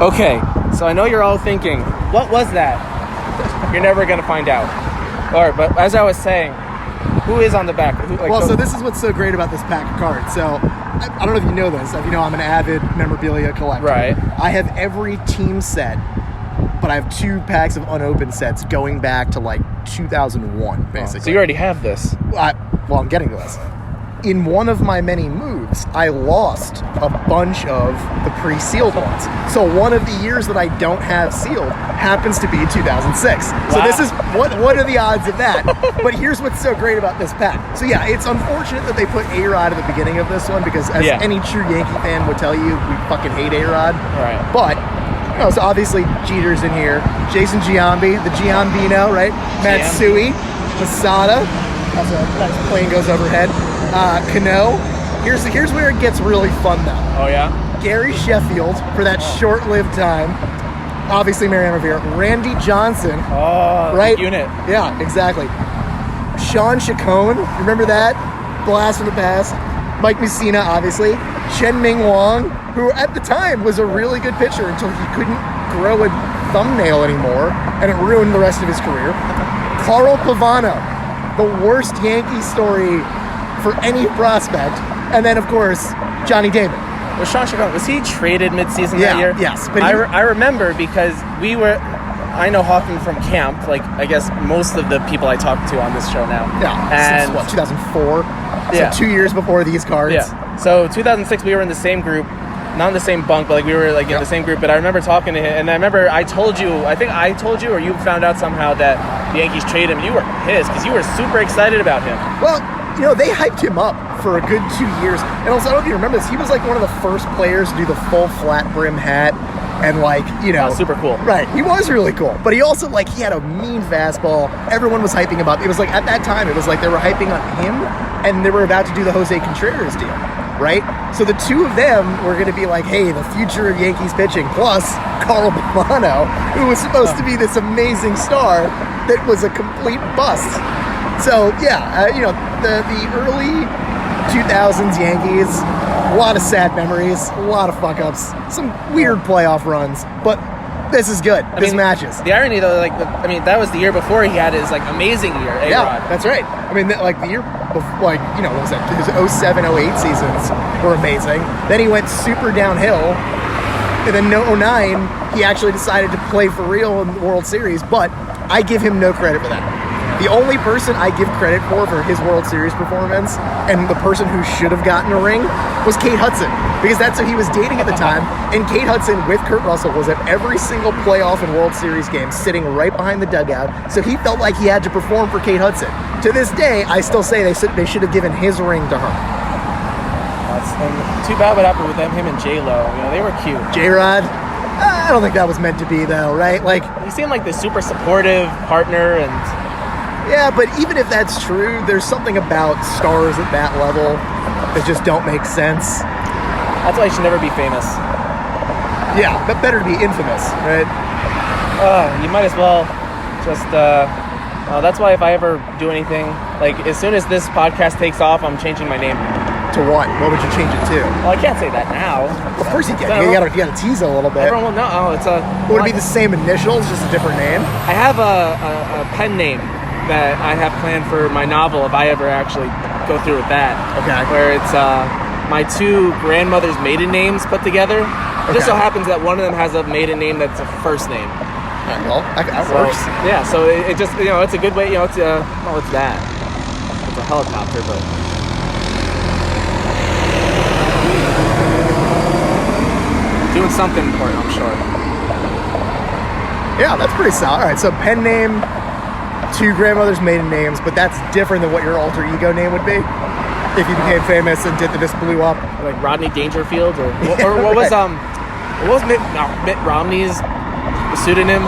Okay, so I know you're all thinking, what was that? You're never going to find out. All right, but as I was saying, who is on the back? So this is what's so great about this pack of cards. So I don't know if you know this. You know, I'm an avid memorabilia collector. Right. I have every team set, but I have 2 packs of unopened sets going back to like 2001, basically. So you already have this. Well, I'm getting to this. In one of my many moves, I lost a bunch of the pre-sealed ones. So one of the years that I don't have sealed happens to be 2006. Wow. So this is, what are the odds of that? But here's what's so great about this pack. So yeah, it's unfortunate that they put A-Rod at the beginning of this one, because as any true Yankee fan would tell you, we fucking hate A-Rod. Right. But, so obviously Jeter's in here. Jason Giambi, the Giambino, right? Matsui, Masada. That's a nice plane goes overhead. Cano. Here's where it gets really fun, though. Oh, yeah? Gary Sheffield, for that short-lived time. Obviously, Mariano Rivera. Randy Johnson. Oh, right? Unit. Yeah, exactly. Sean Chacon. Remember that? Blast from the past. Mike Mussina, obviously. Chen-Ming Wang, who at the time was a really good pitcher until he couldn't grow a thumbnail anymore, and it ruined the rest of his career. Carl Pavano, the worst Yankee story for any prospect. And then, of course, Johnny Damon. Was Sean Chacon, was he traded midseason that year? Yes. But I remember because I know Hoffman from camp, like I guess most of the people I talk to on this show now. Yeah, since what, 2004? Yeah. So 2 years before these cards. Yeah. So 2006 we were in the same group, not in the same bunk, but like we were like in the same group. But I remember talking to him, and I remember I told you, or you found out somehow that the Yankees traded him. You were pissed because you were super excited about him. Well, they hyped him up for a good 2 years. And also, I don't know if you remember this, he was like one of the first players to do the full flat brim hat. And super cool. Right. He was really cool. But he also, he had a mean fastball. Everyone was hyping him up. It was like, at that time, it was like they were hyping on him, and they were about to do the Jose Contreras deal. Right? So the two of them were going to be like, hey, the future of Yankees pitching, plus Carl Pavano, who was supposed to be this amazing star that was a complete bust. So, yeah, the early 2000s Yankees, a lot of sad memories, a lot of fuck-ups, some weird playoff runs, but this is good. This matches. The irony, though, that was the year before he had his, amazing year, A-Rod. Yeah, that's right. I mean, the year before, what was that? His 07, 08 seasons were amazing. Then he went super downhill. And then in 09, he actually decided to play for real in the World Series, but I give him no credit for that. The only person I give credit for his World Series performance, and the person who should have gotten a ring, was Kate Hudson, because that's who he was dating at the time. And Kate Hudson, with Kurt Russell, was at every single playoff and World Series game, sitting right behind the dugout. So he felt like he had to perform for Kate Hudson. To this day, I still say they should have given his ring to her. Too bad what happened with him and J-Lo. They were cute. J-Rod? I don't think that was meant to be, though, right? He seemed like the super supportive partner, and... Yeah, but even if that's true, there's something about stars at that level that just don't make sense. That's why you should never be famous. Yeah, but better to be infamous, right? You might as well just... that's why if I ever do anything, as soon as this podcast takes off, I'm changing my name. To what? What would you change it to? Well, I can't say that now. Of course you can. You gotta tease it a little bit. Everyone will know. Would it be the same initials, just a different name? I have a pen name that I have planned for my novel if I ever actually go through with that. Okay. Where it's my two grandmother's maiden names put together. It just so happens that one of them has a maiden name that's a first name. Right, well, that works. Yeah, so it just, it's a good way, it's that. It's a helicopter, but... Doing something important, I'm sure. Yeah, that's pretty solid. All right, so pen name, two grandmother's maiden names, but that's different than what your alter ego name would be if you became famous and this blew up. Like Rodney Dangerfield, or what was Mitt Romney's pseudonym?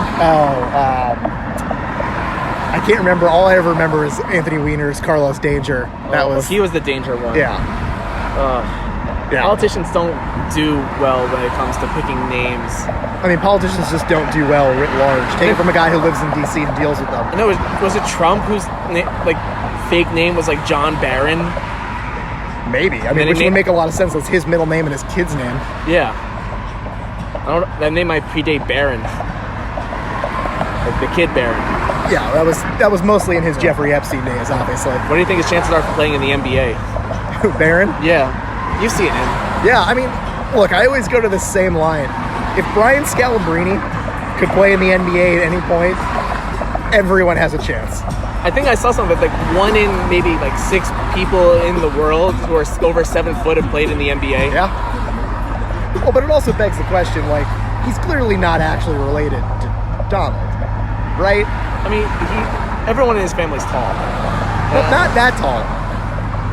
I can't remember. All I ever remember is Anthony Weiner's Carlos Danger. He was the danger one. Yeah. Politicians don't do well when it comes to picking names. I mean, politicians just don't do well writ large. Take it from a guy who lives in D.C. and deals with them. I know, was it Trump whose fake name was John Barron? Maybe. I mean, which would make a lot of sense. That's his middle name and his kid's name. Yeah. That name might predate Barron. Like the kid Barron. Yeah, that was mostly in his Jeffrey Epstein days, obviously. What do you think his chances are for playing in the NBA? Barron? Yeah. You've seen him. Yeah, I mean, look, I always go to the same line. If Brian Scalabrine could play in the NBA at any point, everyone has a chance. I think I saw something like 1 in maybe like 6 people in the world who are over 7 foot have played in the NBA. Yeah. Well, but it also begs the question, like, he's clearly not actually related to Donald, right? I mean, everyone in his family's tall. But not that tall.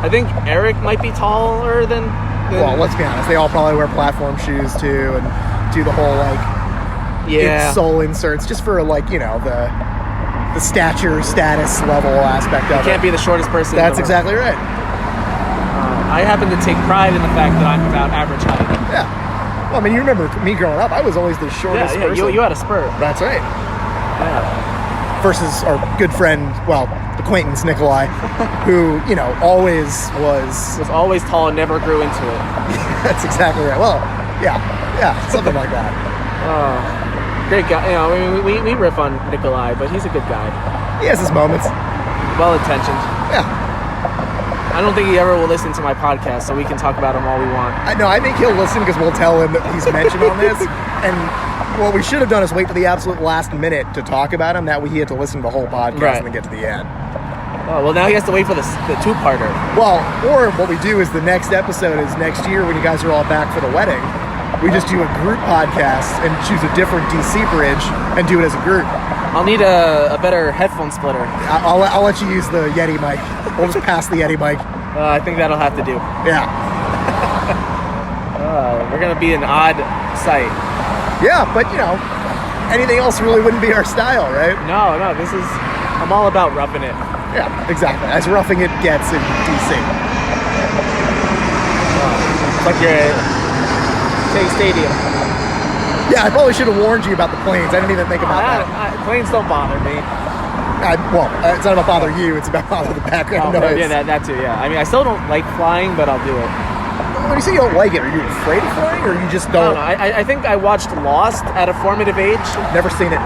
I think Eric might be taller than Well, let's be honest. They all probably wear platform shoes too, and do the whole like sole inserts just for like the stature, status level aspect of it. You can't be the shortest person. That's exactly right. I happen to take pride in the fact that I'm about average height. Yeah. Well, I mean, you remember me growing up? I was always the shortest person. You had a spurt. That's right. Yeah. Versus our good friend, acquaintance Nikolai, who always was always tall and never grew into it. That's exactly right. Well, yeah, something like that. Great guy. We riff on Nikolai, but he's a good guy. He has his moments. Well intentioned. Yeah. I don't think he ever will listen to my podcast, so we can talk about him all we want. I think he'll listen because we'll tell him that he's mentioned on this. And what we should have done is wait to the absolute last minute to talk about him. That way he had to listen to the whole podcast and then get to the end. Oh, well, now he has to wait for the two-parter. Well, or what we do is the next episode is next year when you guys are all back for the wedding. We just do a group podcast and choose a different DC bridge and do it as a group. I'll need a better headphone splitter. I'll let you use the Yeti mic. We'll just pass the Yeti mic. I think that'll have to do. Yeah. We're going to be an odd sight. Yeah, but, anything else really wouldn't be our style, right? No, I'm all about roughing it. Yeah, exactly. As roughing it gets in DC. It's like you're at Shea Stadium. Yeah, I probably should have warned you about the planes. I didn't even think about that. Planes don't bother me. It's not about bother you. It's about bother the background noise. Yeah, that too, yeah. I mean, I still don't like flying, but I'll do it. When you say you don't like it, are you afraid of flying, or you just don't? I think I watched Lost at a formative age. Never seen it.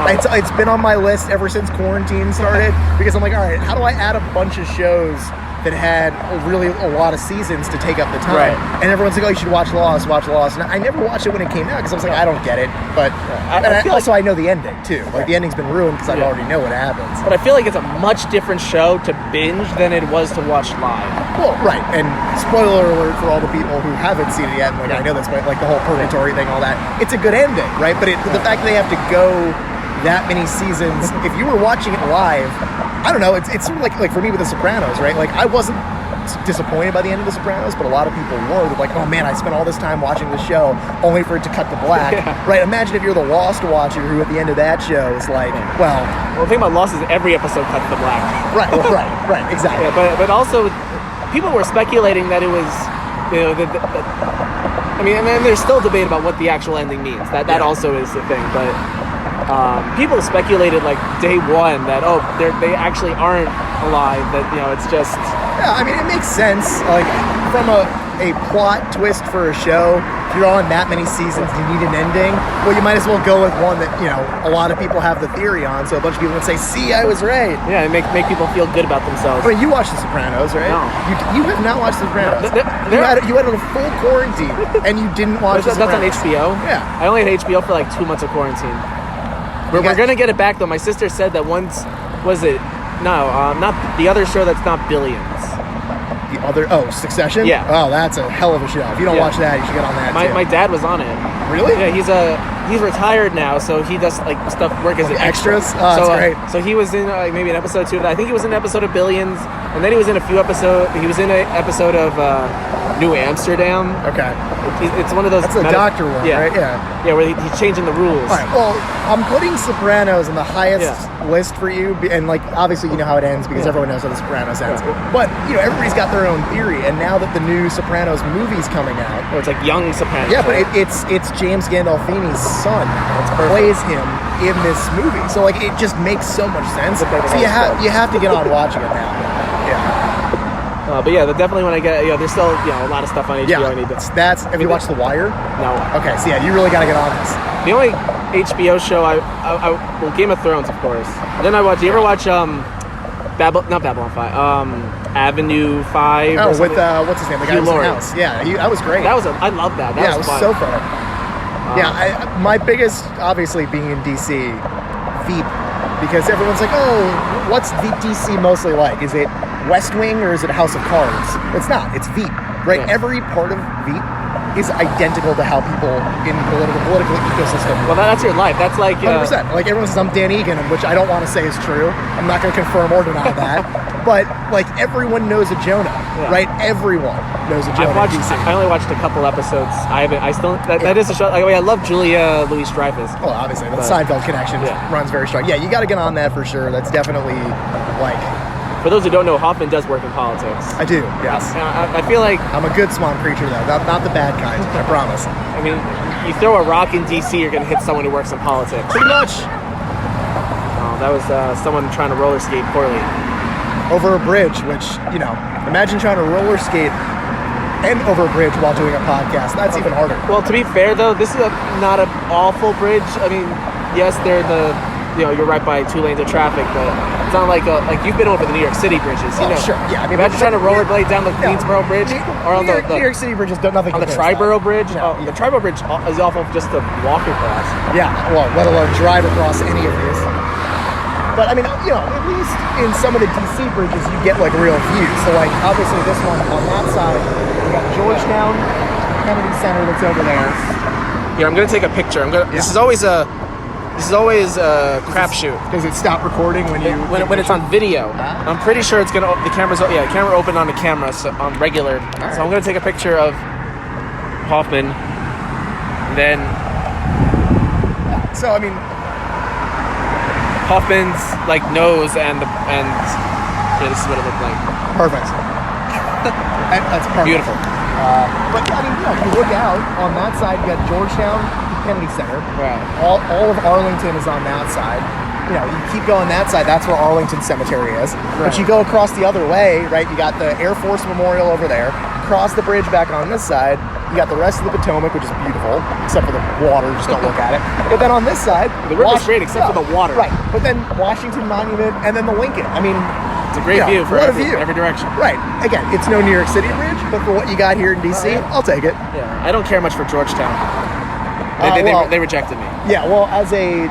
It's been on my list ever since quarantine started, because I'm like, all right, how do I add a bunch of shows that had really a lot of seasons to take up the time? Right. And everyone's like, oh, you should watch Lost. And I never watched it when it came out, because I was like, I don't get it. But I know the ending, too. Like, the ending's been ruined because I already know what happens. But I feel like it's a much different show to binge than it was to watch live. Well, right, and spoiler alert for all the people who haven't seen it yet, like I know that's like the whole purgatory thing, all that. It's a good ending, right? But the fact that they have to go that many seasons, if you were watching it live, I don't know, it's sort of like for me with The Sopranos, right? Like, I wasn't disappointed by the end of The Sopranos, but a lot of people were. They're like, oh man, I spent all this time watching this show only for it to cut to black. Yeah. Right? Imagine if you're the Lost watcher who at the end of that show is like, well, the thing about Lost is every episode cuts to black. Right, exactly. Yeah, but also, people were speculating that it was, I mean, there's still debate about what the actual ending means. That also is the thing, but people speculated like day one that they actually aren't alive. That it's just. Yeah, I mean, it makes sense. Like, from a plot twist for a show, if you're on that many seasons, you need an ending. Well, you might as well go with one that a lot of people have the theory on. So a bunch of people would say, "See, I was right." Yeah, and make people feel good about themselves. I mean, you watched The Sopranos, right? No, you have not watched The Sopranos. You had a full quarantine, and you didn't watch The Sopranos. That's on HBO. Yeah, I only had HBO for like 2 months of quarantine. We're gonna get it back though. My sister said that once not the other show that's not Billions. The other Succession? Yeah. Oh, that's a hell of a show. If you don't watch that, you should get on that too. My dad was on it. Really? Yeah, he's retired now, so he does like work as an extras. extra. Oh, that's great. So he was in maybe an episode 2 of that. I think he was in an episode of Billions, and then he was in a few episodes. He was in an episode of New Amsterdam. Okay. It's one of those. That's the doctor one, right? Yeah. Yeah, where he's changing the rules. All right. Well, I'm putting Sopranos in the highest list for you, and like obviously you know how it ends because everyone knows how The Sopranos ends. But everybody's got their own theory, and now that the new Sopranos movie's coming out, it's like young Sopranos. Yeah, but it's James Gandolfini's son plays him in this movie, so like it just makes so much sense. So you have to get on watching it now. Yeah. But yeah, definitely when I get, there's still, a lot of stuff on HBO Yeah, I need to. have you watched The Wire? No. Okay, so yeah, you really got to get on this. The only HBO show well, Game of Thrones, of course. And then I watch. You ever watch not Babylon 5, Avenue 5? Oh, or with something? what's his name? The guy Hugh who's in the Laurie. house. Yeah, that was great. I love that. That yeah, was it was fun. so fun. My biggest, obviously, being in DC, Veep, because everyone's like, oh, what's DC mostly like? Is it West Wing or is it House of Cards? It's not. It's Veep, right? Yeah. Every part of Veep is identical to how people in the political ecosystem. Well, that's your life. That's like 100%. Like everyone says, I'm Dan Egan, which I don't want to say is true. I'm not going to confirm or deny that. But like everyone knows a Jonah, right? Everyone knows a Jonah. I only watched a couple episodes. That is a show. Like, I love Julia Louis-Dreyfus. Well, obviously, the Seinfeld connection runs very strong. Yeah, you got to get on that for sure. That's definitely like. For those who don't know, Hoffman does work in politics. I do. Yes. I feel like I'm a good swan preacher, though. Not the bad kind. I promise. I mean, you throw a rock in DC, you're going to hit someone who works in politics. Pretty much. Oh, that was someone trying to roller skate poorly. Over a bridge, which, imagine trying to roller skate and over a bridge while doing a podcast. That's even harder. Well, to be fair, though, this is not an awful bridge. I mean, yes, they're you're right by 2 lanes of traffic, but it's not like you've been over the New York City bridges. Sure. Yeah. I mean, imagine trying to rollerblade down the Queensboro Bridge or on New York City bridges. Nothing. On the Triborough Bridge. No. The Triborough Bridge is awful just to walk across. Yeah. Well, let alone drive across any of these. But I mean, at least in some of the DC bridges, you get like real views. So like, obviously, this one on that side, we got Georgetown, Kennedy Center that's over there. Here, I'm gonna take a picture. This is always a crapshoot. Does it stop recording when you when it's on video? I'm pretty sure it's gonna the camera open on the camera on regular. Right. So I'm gonna take a picture of Hoffman. And then So I mean, Hoffman's like nose and this is what it looked like. Perfect. That's perfect. Beautiful. But I mean, if you look out on that side, you got Georgetown, Kennedy Center. Right. All of Arlington is on that side. You keep going that side, that's where Arlington Cemetery is. Right. But you go across the other way, right? You got the Air Force Memorial over there. Cross the bridge back on this side. You got the rest of the Potomac, which is beautiful, except for the water. Just don't look at it. But then on this side, The river's great except for the water. Right. But then Washington Monument, and then the Lincoln. I mean, It's a great view for what a view. every direction. Right. Again, it's no New York City bridge, but for what you got here in DC, I'll take it. Yeah. I don't care much for Georgetown. They rejected me. Yeah, well, as a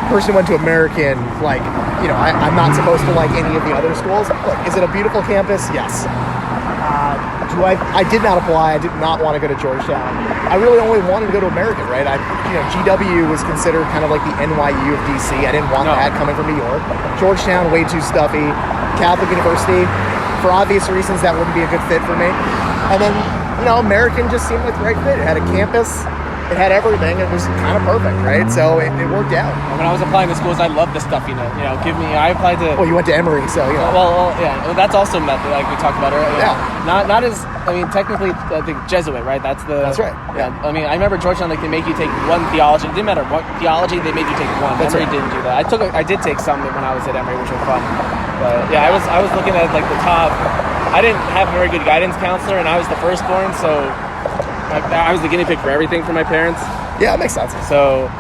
person who went to American, I'm not supposed to like any of the other schools. Look, is it a beautiful campus? Yes. I did not apply. I did not want to go to Georgetown. I really only wanted to go to American, right? GW was considered kind of like the NYU of DC. I didn't want that coming from New York. Georgetown, way too stuffy. Catholic University, for obvious reasons, that wouldn't be a good fit for me. And then, American just seemed like the right fit. It had a campus. It had everything. It was kind of perfect, right? So it worked out. When I was applying to schools, I loved the stuffiness. I applied to. Well, you went to Emory, so Well, yeah, that's also method, like we talked about earlier. Yeah. Not as. I mean, technically, the Jesuit, right? That's right. Yeah. I mean, I remember Georgetown. They make you take one theology. It didn't matter what theology. They made you take one. That's Emory right. didn't do that. I did take some when I was at Emory, which was fun. But yeah, I was looking at like the top. I didn't have a very good guidance counselor, and I was the firstborn, so I was the guinea pig for everything for my parents. Yeah, it makes sense. So,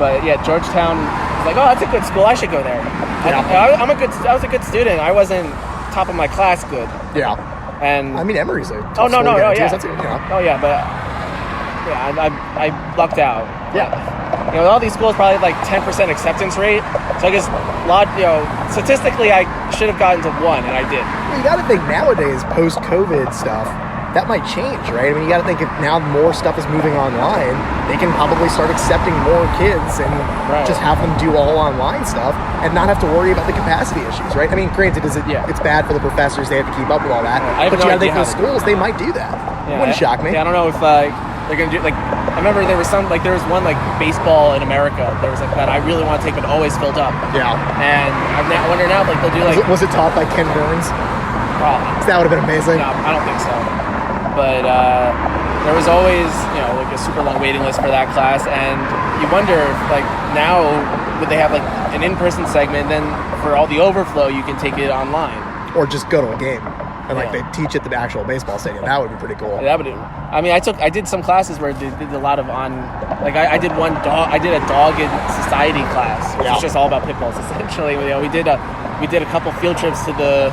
but yeah, Georgetown was like, oh, that's a good school. I should go there. Yeah. I was a good student. I wasn't top of my class good. Yeah. And I mean, Emory's a oh no, yeah. That's Oh yeah, but yeah, I lucked out. Yeah. All these schools probably like 10% acceptance rate. So I guess statistically I should have gotten to 1, and I did. Well, you got to think nowadays, post-COVID stuff, that might change, right? I mean, you got to think if now more stuff is moving online, they can probably start accepting more kids and just have them do all online stuff and not have to worry about the capacity issues, right? I mean, granted, it's bad for the professors; they have to keep up with all that. But you got to think for the schools, they might do that. Yeah, Wouldn't shock me. Yeah, I don't know if they're gonna do I remember there was one baseball in America. There was that I really want to take, but always filled up. Yeah. And I wonder now they'll do Was it taught by Ken Burns? Probably. That would have been amazing. No, I don't think so. But there was always a super long waiting list for that class, and you wonder if now would they have an in-person segment, then for all the overflow you can take it online or just go to a game. and like Yeah. they teach at the actual baseball stadium. That would be pretty cool. That would. I mean, I did some classes where they did a lot of I did a dog and society class, which Yeah. was just all about pit bulls essentially. We did a couple field trips to the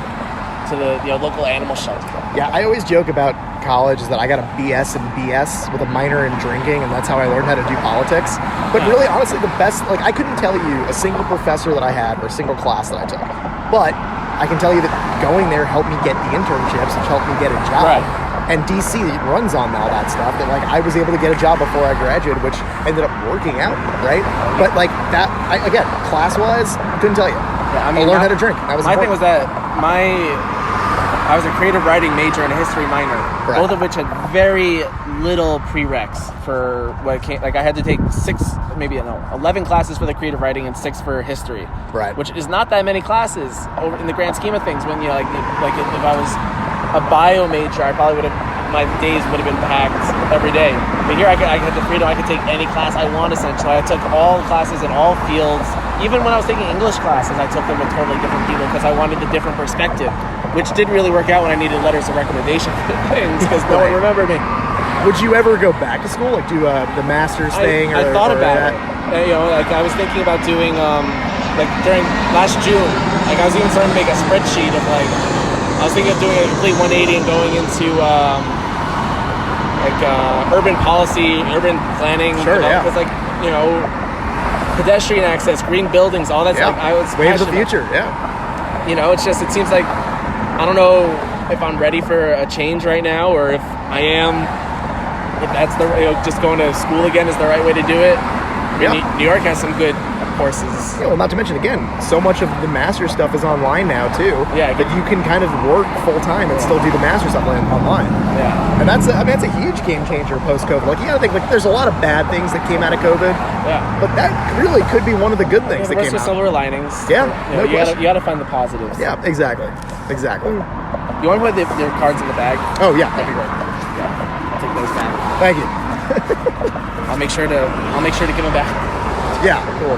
local animal shelter. Yeah, I always joke about college is that I got a BS and BS with a minor in drinking, and that's how I learned how to do politics. But really, honestly, the best, like, I couldn't tell you a single professor that I had or a single class that I took. But I can tell you that going there helped me get the internships, which helped me get a job. Right. And DC runs on all that stuff. That like I was able to get a job before I graduated, which ended up working out, right? But like that, again, class-wise, couldn't tell you. Yeah, I learned how to drink. That was my thing important. was that I was a creative writing major and a history minor, Right. both of which had very little prereqs for what it came. Like I had to take 11 classes for the creative writing and 6 for history, Right. Which is not that many classes over in the grand scheme of things. When like if I was a bio major, I probably my days would have been packed every day. But here I had the freedom. I could take any class I want essentially. I took all classes in all fields. Even when I was taking English classes, I took them with totally different people because I wanted the different perspective, which did really work out when I needed letters of recommendation for things because no one Right. remembered me. Would you ever go back to school, like do the master's thing? I thought about it. Like I was thinking about doing like during last June. Like I was even starting to make a spreadsheet of like I was thinking of doing a complete 180 and going into urban policy, urban planning. Sure, yeah. Because pedestrian access, green buildings, all that's like I was waves of the passionate future. Yeah. it seems like I don't know if I'm ready for a change right now or if I am. If that's just going to school again is the right way to do it. I mean, Yeah. New York has some good courses. Yeah, well, not to mention, again, so much of the master stuff is online now too. Yeah, that you can kind of work full time and still do the master stuff online. Yeah. And that's a huge game changer post COVID. Like you gotta think, like there's a lot of bad things that came out of COVID, Yeah. but that really could be one of the good things that There's came out. silver linings. Yeah, no you question. gotta find the positives. Yeah, exactly. You want to put their cards in the bag? Oh yeah, that'd be great. Yeah. I'll take those back. Thank you. I'll make sure to give them back. Yeah, cool.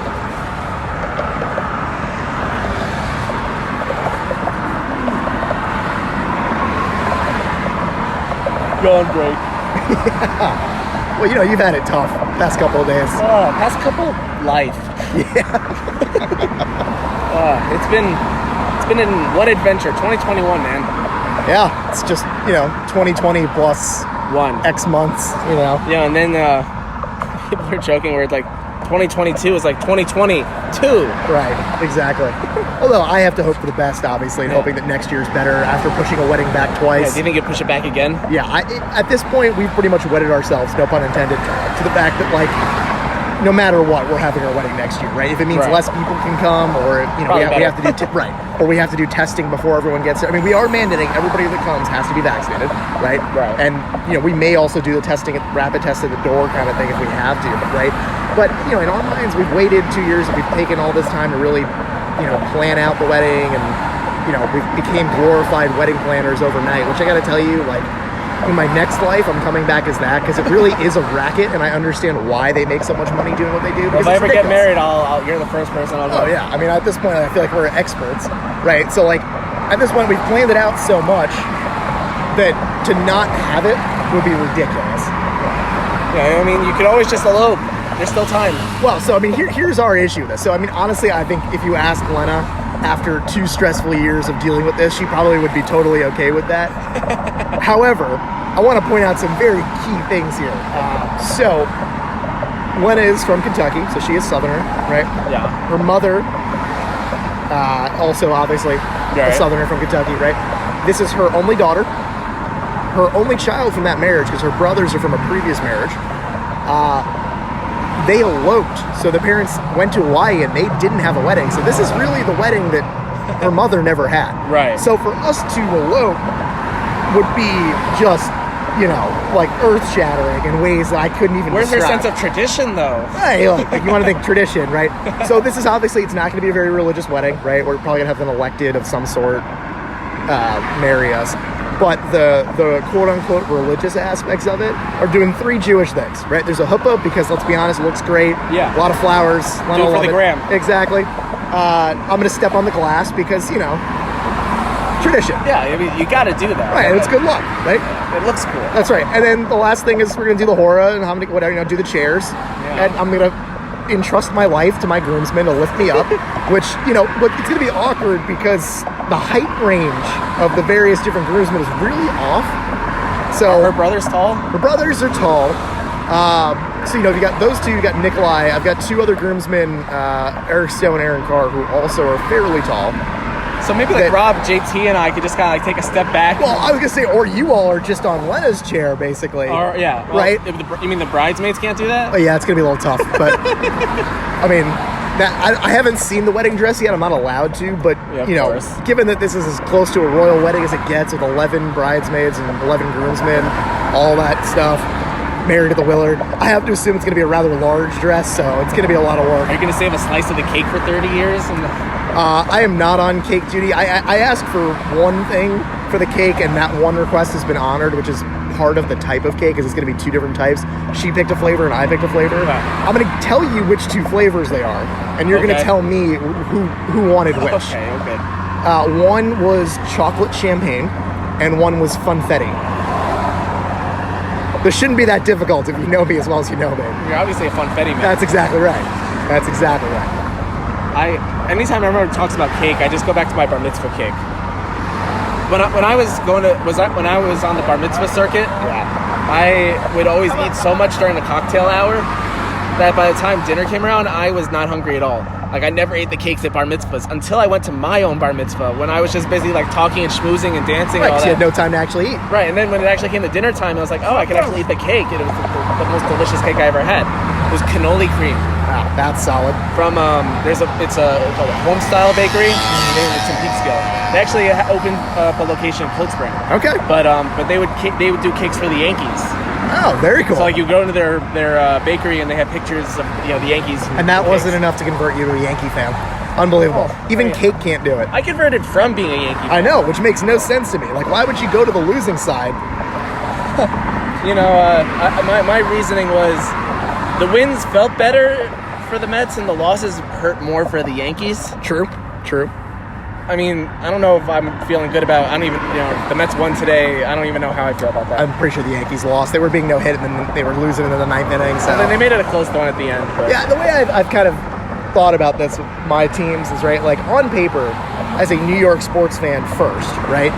Going great. Well, you've had it tough past couple of days. Past couple life. Yeah. It's been in one adventure. 2021, man. Yeah, it's just 2020 plus One. X months. Yeah, and then people are joking where it's like 2022 is like 2022. Right, exactly. Although I have to hope for the best, obviously, and Yeah. hoping that next year's better after pushing a wedding back Yeah, twice. do you think you'd push it back again? Yeah, at this point, we've pretty much wedded ourselves, no pun intended, to the fact that, like, no matter what, we're having our wedding next year, right? If it means Right. less people can come, or Probably we have to do better. or we have to do testing before everyone gets there. I mean, we are mandating everybody that comes has to be vaccinated, right? Right. And we may also do the testing, rapid test at the door, kind of thing, if we have to, right? But in our minds, we've waited 2 years, and we've taken all this time to really, plan out the wedding, and we became glorified wedding planners overnight. Which I got to tell you, like, in my next life, I'm coming back as that because it really is a racket, and I understand why they make so much money doing what they do. If I ever get married, you're the first person I'll go. Oh yeah, I mean at this point I feel like we're experts, right? So like at this point we've planned it out so much that to not have it would be ridiculous. Yeah, I mean, you could always just elope. There's still time. Well, so I mean here's our issue with this. So I mean honestly, I think if you ask Lena after 2 stressful years of dealing with this, she probably would be totally okay with that. However, I want to point out some very key things here. So Lena is from Kentucky, so she is Southerner, right? Yeah. Her mother, also obviously a Right. Southerner from Kentucky, right? This is her only daughter, her only child from that marriage, because her brothers are from a previous marriage. They eloped, so the parents went to Hawaii and they didn't have a wedding. So this is really the wedding that her mother never had. Right. So for us to elope would be just, like earth-shattering in ways that I couldn't even Where's their describe. sense of tradition, though? Hey, look, you want to think tradition, right? So this is obviously, it's not going to be a very religious wedding, right? We're probably going to have an elected of some sort marry us. But the quote-unquote religious aspects of it are doing 3 Jewish things, right? There's a huppah because, let's be honest, it looks great. Yeah. A lot of flowers. Lena Do it for love the gram. Exactly. I'm going to step on the glass because, tradition. Yeah, I mean, you got to do that. Right, and it's good luck, right? It looks cool. That's right. And then the last thing is we're gonna do the hora and how many whatever, do the chairs, and I'm gonna entrust my life to my groomsmen to lift me up, which but it's gonna be awkward because the height range of the various different groomsmen is really off. So Her brother's tall. her brothers are tall. So you got those two. You got Nikolai. I've got two other groomsmen, Eric Stowe and Aaron Carr, who also are fairly tall. So maybe like Rob, JT, and I could just kind of like take a step back. Well, I was gonna say, or you all are just on Lena's chair, basically. Or yeah, well, right. You mean the bridesmaids can't do that? Oh yeah, it's gonna be a little tough, but I mean, I haven't seen the wedding dress yet. I'm not allowed to, but Yeah, of course. given that this is as close to a royal wedding as it gets, with 11 bridesmaids and 11 groomsmen, all that stuff, married to the Willard, I have to assume it's gonna be a rather large dress, so it's gonna be a lot of work. Are you gonna save a slice of the cake for 30 years? I am not on cake duty. I asked for one thing for the cake, and that one request has been honored, which is part of the type of cake, because it's going to be two different types. She picked a flavor, and I picked a flavor. Okay. I'm going to tell you which two flavors they are, and you're going to Okay. tell me who wanted which. Okay. One was chocolate champagne, and one was funfetti. This shouldn't be that difficult if you know me as well as you know me. You're obviously a funfetti man. That's exactly right. That's exactly right. Anytime everyone talks about cake, I just go back to my bar mitzvah cake. When I was when I was on the bar mitzvah circuit, I would always eat so much during the cocktail hour that by the time dinner came around, I was not hungry at all. Like, I never ate the cakes at bar mitzvahs until I went to my own bar mitzvah, when I was just busy like talking and schmoozing and dancing Right, and all 'cause you that. had no time to actually eat. Right, and then when it actually came to dinner time, I was like, oh, I can actually eat the cake. And it was the most delicious cake I ever had. It was cannoli cream Wow, that's solid. from it's called a home style bakery. It's in Peekskill. They actually opened up a location in Cold Spring. Okay. But they would do cakes for the Yankees. Oh, very cool. So like you go into their bakery and they have pictures of the Yankees. And that cakes. wasn't enough to convert you to a Yankee fan. Unbelievable. Even yeah. cake can't do it. I converted from being a Yankee. I know, which makes no sense to me. Like, why would you go to the losing side? My reasoning was the wins felt better for the Mets and the losses hurt more for the Yankees. True. I mean, I don't know if I'm feeling good about. I don't even, the Mets won today. I don't even know how I feel about that. I'm pretty sure the Yankees lost. They were being no hit, and then they were losing in the ninth inning. So And then they made it a close one at the end. But. yeah, the way I've kind of thought about this with my teams is, right, like on paper, as a New York sports fan first, right,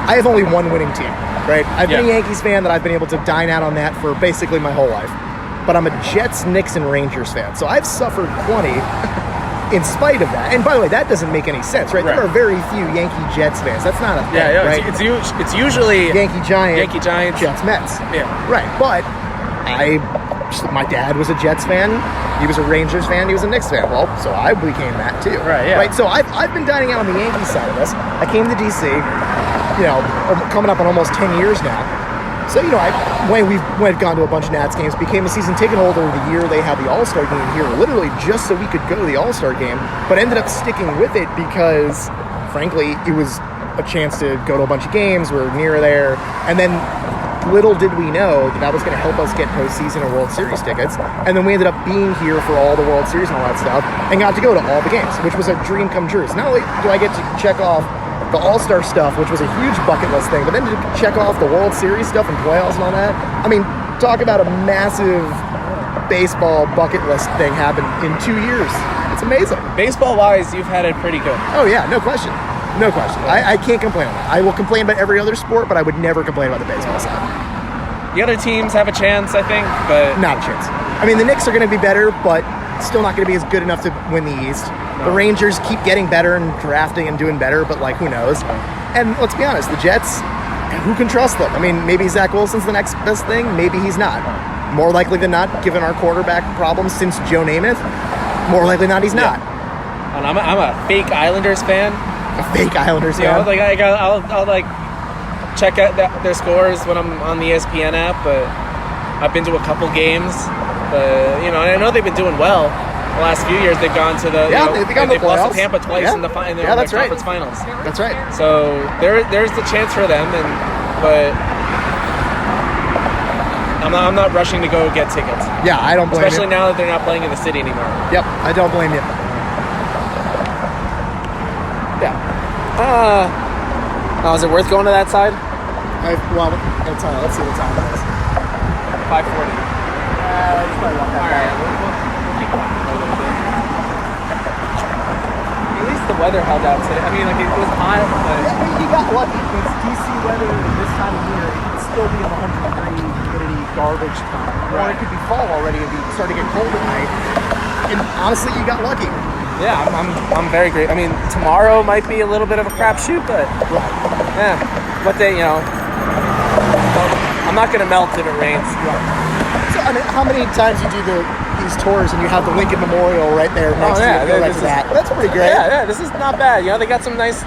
I have only one winning team, right? I've been a Yankees fan that I've been able to dine out on that for basically my whole life. But I'm a Jets, Knicks, and Rangers fan. So I've suffered plenty in spite of that. And by the way, that doesn't make any sense, right? Right. There are very few Yankee Jets fans. That's not a thing, Yeah, right? it's usually Yankee Giants, Giants. Jets, Mets. Yeah. Right, but my dad was a Jets fan. He was a Rangers fan. He was a Knicks fan. Well, so I became that too. Right, yeah. Right, so I've been dining out on the Yankees side of this. I came to DC, coming up on almost 10 years now. So, we've gone to a bunch of Nats games, became a season ticket holder the year they had the All-Star game here, literally just so we could go to the All-Star game, but ended up sticking with it because, frankly, it was a chance to go to a bunch of games. We were near there. And then little did we know that was going to help us get postseason and World Series tickets. And then we ended up being here for all the World Series and all that stuff and got to go to all the games, which was a dream come true. So not only do I get to check off the All-Star stuff, which was a huge bucket list thing, but then to check off the World Series stuff and playoffs and all that. I mean, talk about a massive baseball bucket list thing happen in 2 years. It's amazing. Baseball-wise, you've had it pretty good. Oh yeah, no question. No question. I can't complain on that. I will complain about every other sport, but I would never complain about the baseball side. The other teams have a chance, I think, but Not a chance. I mean, the Knicks are going to be better, but still not going to be as good enough to win the East. The Rangers keep getting better and drafting and doing better, but who knows? And let's be honest, the Jets, who can trust them? I mean, maybe Zach Wilson's the next best thing. Maybe he's not. More likely than not, given our quarterback problems since Joe Namath, more likely than not he's not. And I'm a fake Islanders fan. A fake Islanders fan. I'll check out their scores when I'm on the ESPN app, but I've been to a couple games. But and I know they've been doing well. The last few years they've gone to the they've lost to Tampa twice in the that's right. conference finals. That's right. So there's the chance for them, but I'm not rushing to go get tickets. Yeah, I don't blame Especially you. now that they're not playing in the city anymore. Yep, I don't blame you. Yeah. Oh, is it worth going to that side? Well, let's see the time it is. 5:40. It's probably not that bad. We'll keep going for a little bit. At least the weather held out today. I mean, like, it was hot, but... Yeah, but you got lucky. It's DC weather this time of year. It could still be in the 100-degree humidity garbage time. Or it could be fall already and be starting to get cold at night. And honestly, you got lucky. Yeah, I'm very great. I mean, tomorrow might be a little bit of a crapshoot, but... Right. Yeah. But they, you know... I'm not going to melt if it rains. Right. So, I mean, how many times you do these tours and you have the Lincoln Memorial right there next to you? Right to that. That's pretty great. Yeah, this is not bad. You know, they got some nice,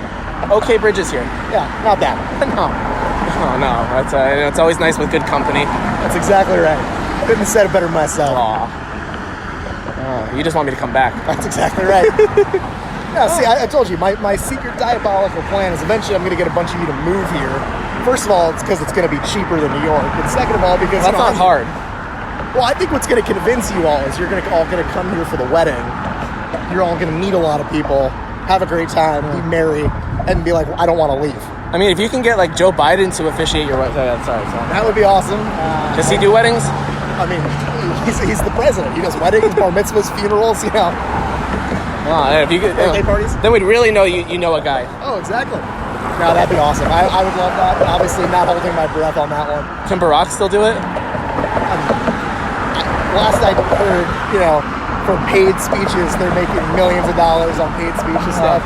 okay bridges here. Yeah, not bad. No. Oh, no. That's, it's always nice with good company. That's exactly right. Couldn't have said it better myself. You just want me to come back. That's exactly right. Yeah, see, I told you, my secret diabolical plan is eventually I'm going to get a bunch of you to move here. First of all, it's because it's going to be cheaper than New York. And second of all, because... That's not hard. Well, I think what's going to convince you all is you're all going to come here for the wedding. You're all going to meet a lot of people, have a great time, be merry, and be like, I don't want to leave. I mean, if you can get, like, Joe Biden to officiate your wedding... sorry. That would be awesome. Does he do weddings? I mean, he's the president. He does weddings, bar mitzvahs, funerals, you know. If you could, Birthday parties. Then we'd really know you know a guy. Oh, exactly. No, that'd be awesome. I would love that. Obviously, not holding my breath on that one. Can Barack still do it? Last I heard, you know, for paid speeches, they're making millions of dollars on paid speech and stuff.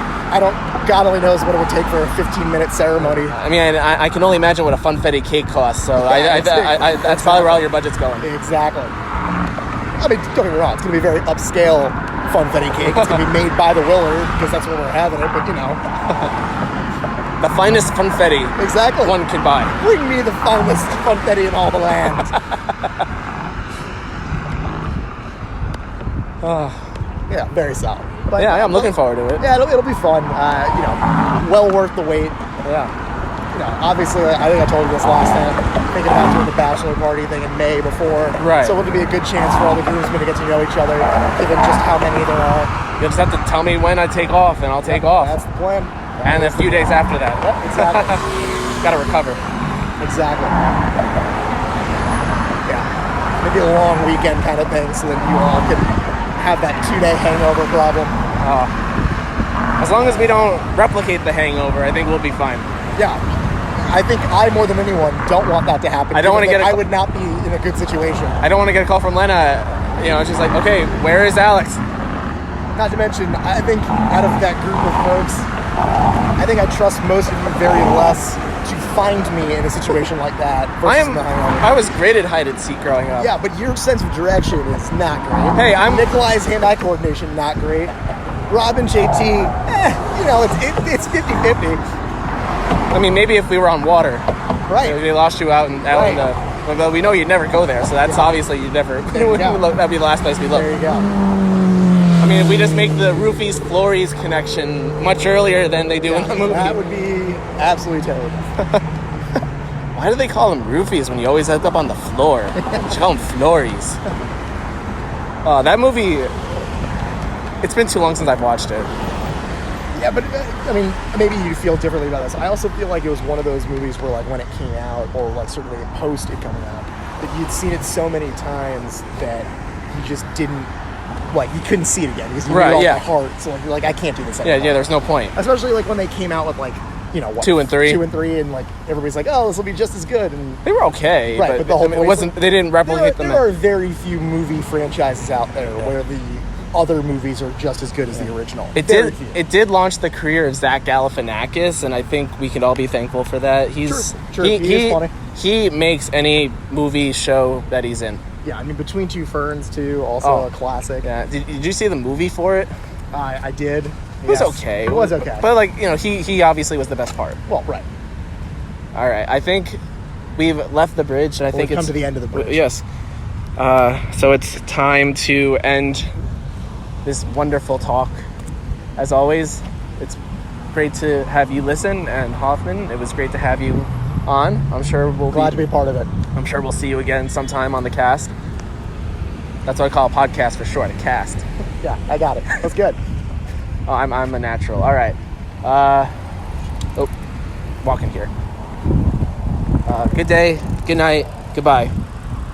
God only knows what it would take for a 15-minute ceremony. I mean, I can only imagine what a funfetti cake costs, so that's probably where all your budget's going. Exactly. I mean, don't get me wrong, it's going to be very upscale funfetti cake. It's going to be made by the Willard, because that's where we're having it, but you know. The finest funfetti exactly. one could buy. Bring me the finest funfetti in all the land. Yeah, very solid. But, yeah, I'm looking forward to it. Yeah, it'll be fun. You know, well worth the wait. Yeah. You know, obviously, I think I told you this last time. Thinking about doing the bachelor party thing in May before. Right. So it'll be a good chance for all the groomsmen to get to know each other, given just how many there are. You'll just have to tell me when I take off, and I'll take off. That's the plan. And a few days after that. Yep, exactly. Gotta recover. Exactly. Yeah. Maybe a long weekend kind of thing, so that you all can have that 2-day hangover problem. As long as we don't replicate the hangover, I think we'll be fine. Yeah. I think I, more than anyone, don't want that to happen. I don't want to get I would not be in a good situation. I don't want to get a call from Lena. You know, she's like, okay, where is Alex? Not to mention, I think out of that group of folks, I think I trust most of you very less to find me in a situation like that versus the hangover. I was great at hide and seek growing up. Yeah, but your sense of direction is not great. Hey, Nikolai's hand-eye coordination, not great. Rob and JT, you know, it's 50-50. I mean, maybe if we were on water. Right. They lost you out in well, we know you'd never go there, so that's obviously you'd never. That'd be the last place we look. There you go. I mean, if we just make the roofies flories connection much earlier than they do in the movie. That would be absolutely terrible. Why do they call them roofies when you always end up on the floor? You should call them flories. That movie, it's been too long since I've watched it. Yeah, but I mean, maybe you feel differently about this. I also feel like it was one of those movies where, like, when it came out, or like certainly post it coming out, that you'd seen it so many times that you just didn't, like, you couldn't see it again because you knew it all by heart. So like, you're like, I can't do this anymore. Yeah, there's no point. Especially like when they came out with, like, you know, what, 2 and 3, and like everybody's like, oh, this will be just as good. And they were okay, right? But the whole it wasn't. They didn't replicate them. There are very few movie franchises out there where the other movies are just as good as the original. It did launch the career of Zach Galifianakis, and I think we can all be thankful for that. He's True. He is funny. He makes any movie show that he's in. Yeah, I mean, Between Two Ferns too, also a classic. Yeah, did you see the movie for it? I did. It was okay. It was okay. But, like, you know, he obviously was the best part. Well, right. All right, I think we've left the bridge, and I think we've come to the end of the bridge. Yes. So it's time to end this wonderful talk. As always, it's great to have you listen, and Hoffman, it was great to have you on. I'm sure glad to be part of it. I'm sure we'll see you again sometime on the cast. That's what I call a podcast for short, a cast. Yeah, I got it. That's good. Oh, I'm a natural. All right. walking here. Good day, good night, goodbye.